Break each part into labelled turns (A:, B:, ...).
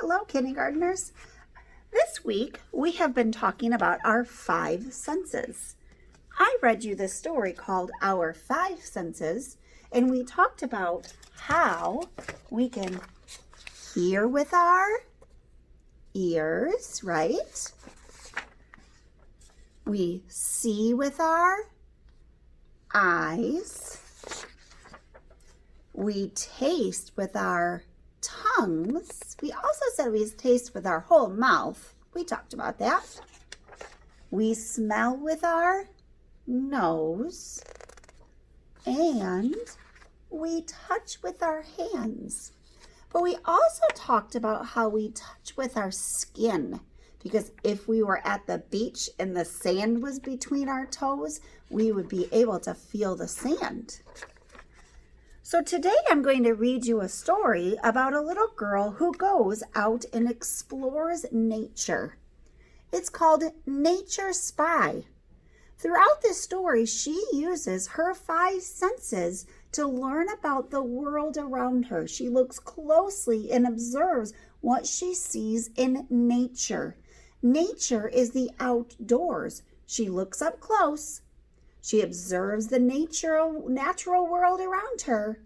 A: Hello, kindergartners. This week, we have been talking about our five senses. I read you this story called Our Five Senses, and we talked about how we can hear with our ears, right? We see with our eyes. We taste with our tongues. We also said we taste with our whole mouth. We talked about that. We smell with our nose. And we touch with our hands. But we also talked about how we touch with our skin. Because if we were at the beach and the sand was between our toes, we would be able to feel the sand. So today I'm going to read you a story about a little girl who goes out and explores nature. It's called Nature Spy. Throughout this story, she uses her five senses to learn about the world around her. She looks closely and observes what she sees in nature. Nature is the outdoors. She looks up close. She observes the natural world around her.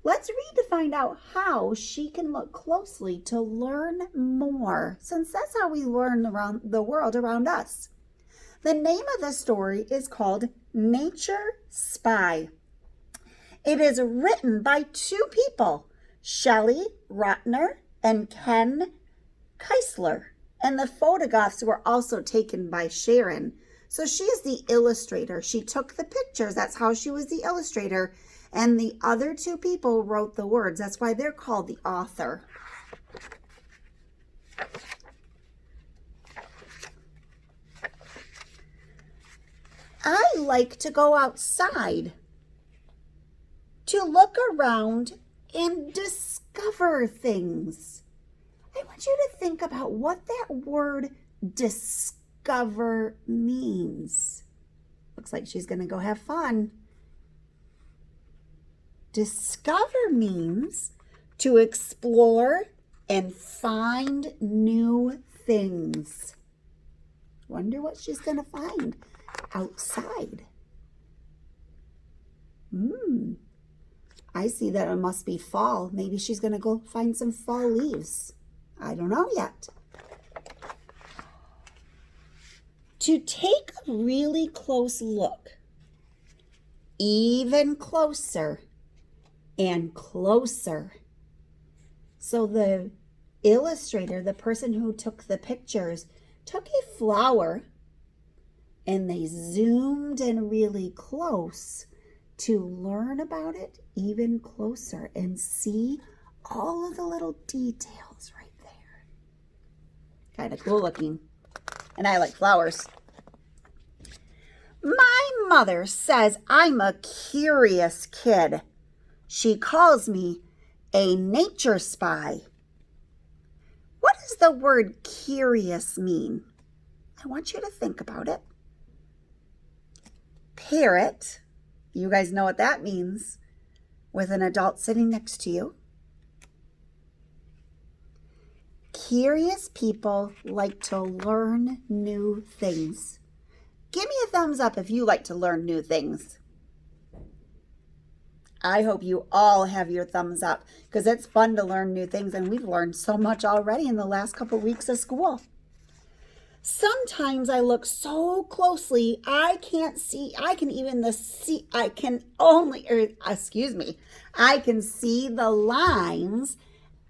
A: Let's read to find out how she can look closely to learn more, since that's how we learn around the world around us. The name of the story is called Nature Spy. It is written by two people, Shelley Rotner and Ken Keisler, and the photographs were also taken by Sharon. So she is the illustrator. She took the pictures. That's how she was the illustrator. And the other two people wrote the words. That's why they're called the author. I like to go outside to look around and discover things. I want you to think about what that word discover means. Looks like she's going to go have fun. Discover means to explore and find new things. Wonder what she's going to find outside. I see that it must be fall. Maybe she's going to go find some fall leaves. I don't know yet. To take a really close look, even closer and closer. So the illustrator, the person who took the pictures, took a flower and they zoomed in really close to learn about it even closer and see all of the little details right there. Kind of cool looking. And I like flowers. My mother says I'm a curious kid. She calls me a nature spy. What does the word curious mean? I want you to think about it. Parrot. You guys know what that means with an adult sitting next to you. Curious people like to learn new things. Give me a thumbs up if you like to learn new things. I hope you all have your thumbs up because it's fun to learn new things, and we've learned so much already in the last couple weeks of school. Sometimes I look so closely, I can see the lines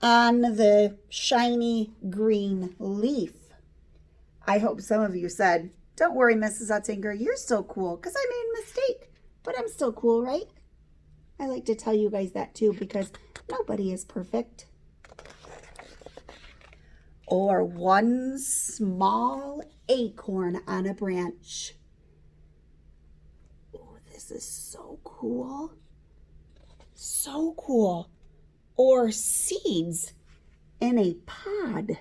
A: on the shiny green leaf. I hope some of you said, don't worry, Mrs. Utzinger, you're still cool because I made a mistake, but I'm still cool, right? I like to tell you guys that too because nobody is perfect. Or one small acorn on a branch. Oh, this is so cool. So cool. Or seeds in a pod.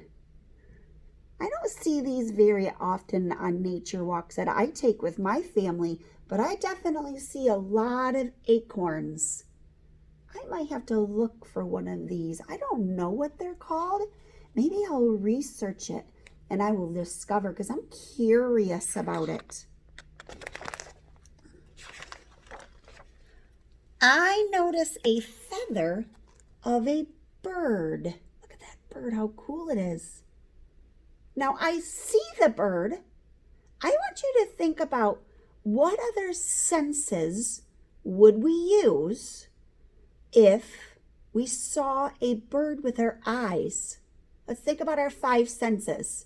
A: I don't see these very often on nature walks that I take with my family, but I definitely see a lot of acorns. I might have to look for one of these. I don't know what they're called. Maybe I'll research it and I will discover, because I'm curious about it. I notice a feather of a bird. Look at that bird, how cool it is. Now I see the bird. I want you to think about what other senses would we use if we saw a bird with our eyes. Let's think about our 5 senses.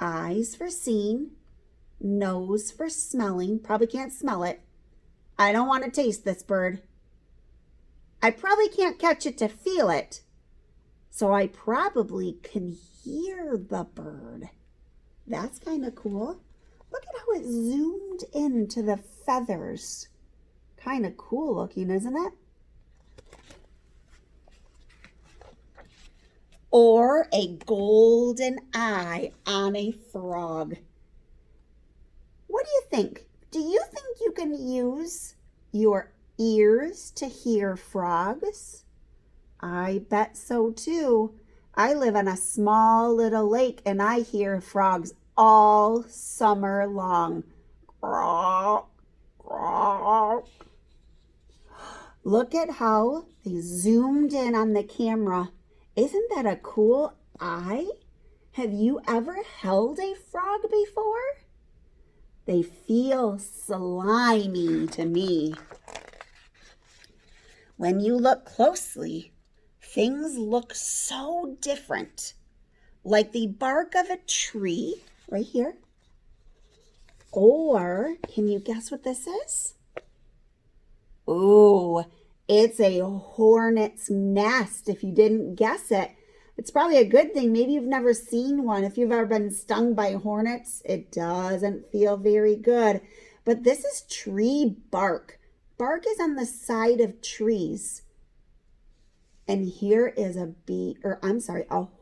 A: Eyes for seeing, nose for smelling. Probably can't smell it. I don't want to taste this bird. I probably can't catch it to feel it. So I probably can hear the bird. That's kind of cool. Look at how it zoomed into the feathers. Kind of cool looking, isn't it? Or a golden eye on a frog. What do you think? Do you think you can use your ears to hear frogs? I bet so too. I live on a small little lake and I hear frogs all summer long. Look at how they zoomed in on the camera. Isn't that a cool eye? Have you ever held a frog before? They feel slimy to me. When you look closely, things look so different. Like the bark of a tree, right here. Or, can you guess what this is? Ooh, it's a hornet's nest. If you didn't guess it, it's probably a good thing. Maybe you've never seen one. If you've ever been stung by hornets, it doesn't feel very good. But this is tree bark. Bark is on the side of trees. And here is a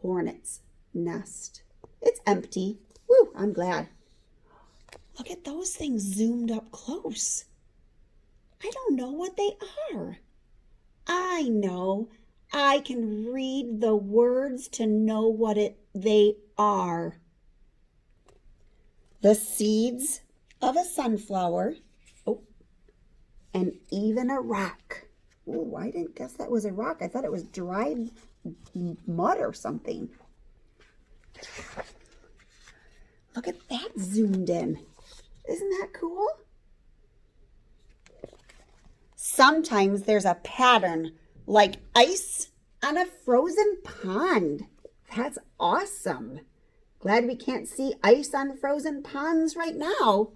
A: hornet's nest. It's empty. Woo, I'm glad. Look at those things zoomed up close. I don't know what they are. I know. I can read the words to know what they are. The seeds of a sunflower. Oh, and even a rock. Oh, I didn't guess that was a rock. I thought it was dried mud or something. Look at that zoomed in. Isn't that cool? Sometimes there's a pattern like ice on a frozen pond. That's awesome. Glad we can't see ice on frozen ponds right now.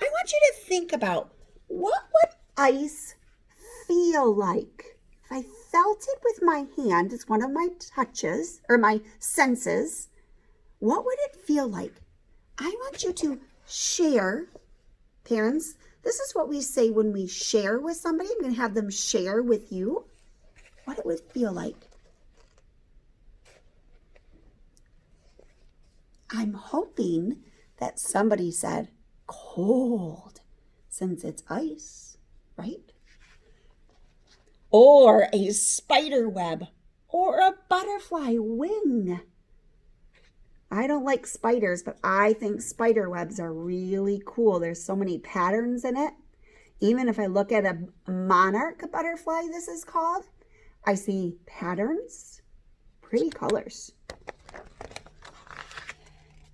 A: I want you to think about, what would ice feel like? If I felt it with my hand, it's one of my touches or my senses, what would it feel like? I want you to share. Parents, this is what we say when we share with somebody. I'm going to have them share with you what it would feel like. I'm hoping that somebody said cold, since it's ice, right? Or a spider web, or a butterfly wing. I don't like spiders, but I think spider webs are really cool. There's so many patterns in it. Even if I look at a monarch butterfly, this is called, I see patterns, pretty colors.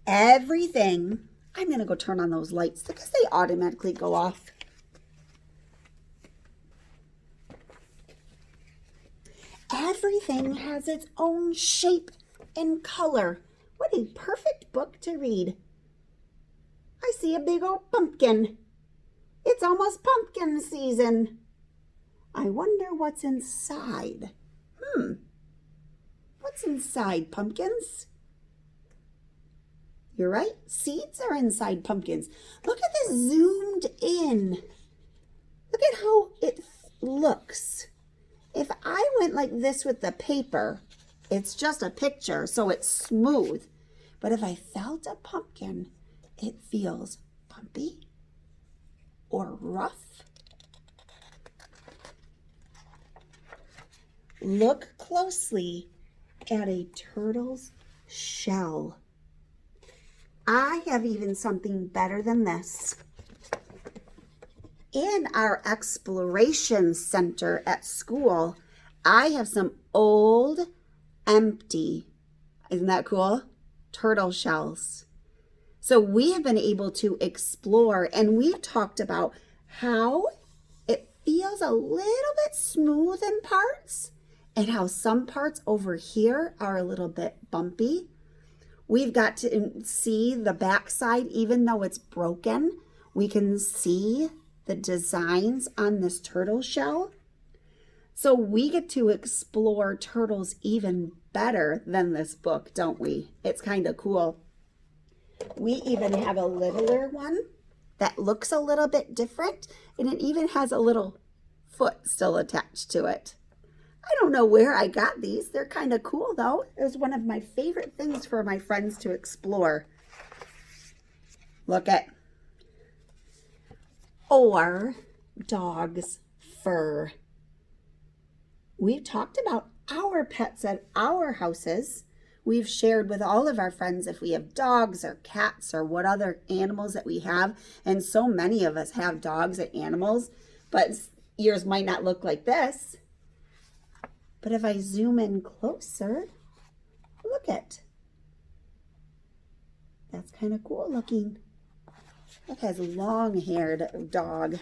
A: Everything, I'm going to go turn on those lights because they automatically go off. Everything has its own shape and color. What a perfect book to read. I see a big old pumpkin. It's almost pumpkin season. I wonder what's inside. What's inside pumpkins? You're right. Seeds are inside pumpkins. Look at this zoomed in. Look at how it looks. If I went like this with the paper, it's just a picture, so it's smooth. But if I felt a pumpkin, it feels bumpy or rough. Look closely at a turtle's shell. I have even something better than this. In our exploration center at school, I have some old, empty, isn't that cool? Turtle shells. So we have been able to explore, and we've talked about how it feels a little bit smooth in parts and how some parts over here are a little bit bumpy. We've got to see the backside, even though it's broken, we can see the designs on this turtle shell. So we get to explore turtles even better than this book, don't we? It's kind of cool. We even have a littler one that looks a little bit different, and it even has a little foot still attached to it. I don't know where I got these. They're kind of cool though. It was one of my favorite things for my friends to explore. Look at, or dog's fur. We've talked about our pets at our houses. We've shared with all of our friends if we have dogs or cats or what other animals that we have. And so many of us have dogs and animals, but yours might not look like this. But if I zoom in closer, look at. That's kind of cool looking. It has a long-haired dog.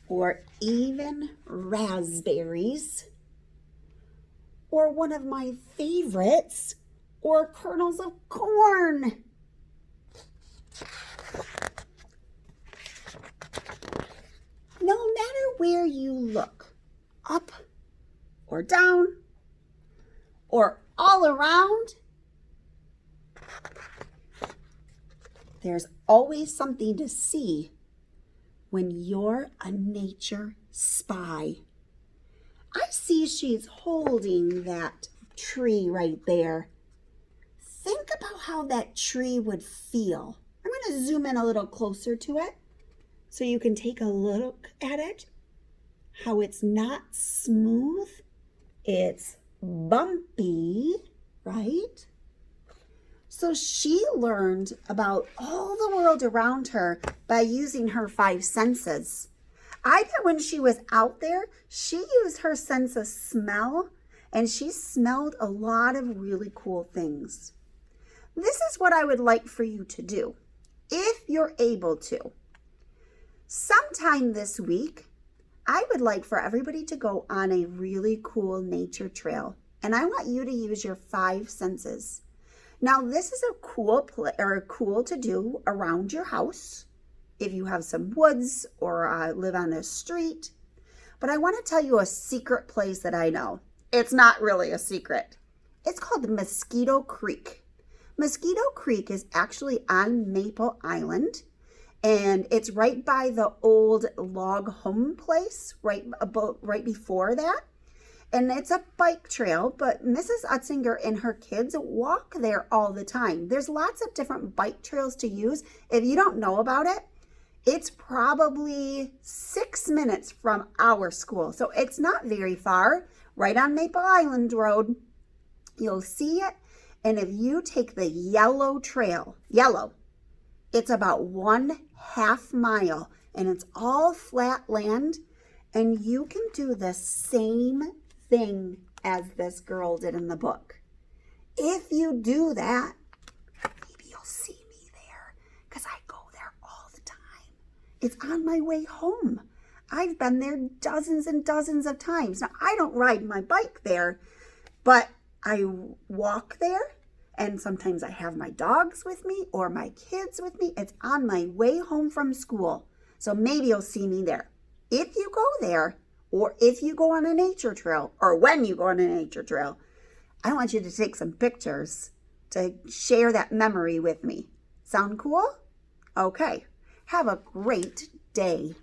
A: Or even raspberries. Or one of my favorites, or kernels of corn. No matter where you look, up or down, or all around, there's always something to see when you're a nature spy. I see she's holding that tree right there. Think about how that tree would feel. I'm going to zoom in a little closer to it so you can take a look at it. How it's not smooth. It's bumpy, right? So she learned about all the world around her by using her 5 senses. I bet when she was out there, she used her sense of smell, and she smelled a lot of really cool things. This is what I would like for you to do, if you're able to. Sometime this week, I would like for everybody to go on a really cool nature trail, and I want you to use your 5 senses. Now, this is a cool to do around your house. If you have some woods or live on a street. But I want to tell you a secret place that I know. It's not really a secret. It's called Mosquito Creek. Mosquito Creek is actually on Maple Island, and it's right by the old log home place, right before that. And it's a bike trail, but Mrs. Utzinger and her kids walk there all the time. There's lots of different bike trails to use. If you don't know about it, it's probably 6 minutes from our school. So it's not very far, right on Maple Island Road. You'll see it. And if you take the yellow trail, it's about 1/2 mile, and it's all flat land. And you can do the same thing as this girl did in the book. If you do that, maybe you'll see me there, because I go there all the time. It's on my way home. I've been there dozens and dozens of times. Now, I don't ride my bike there, but I walk there, and sometimes I have my dogs with me or my kids with me. It's on my way home from school, so maybe you'll see me there. If you go there, or if you go on a nature trail, or when you go on a nature trail, I want you to take some pictures to share that memory with me. Sound cool? Okay. Have a great day.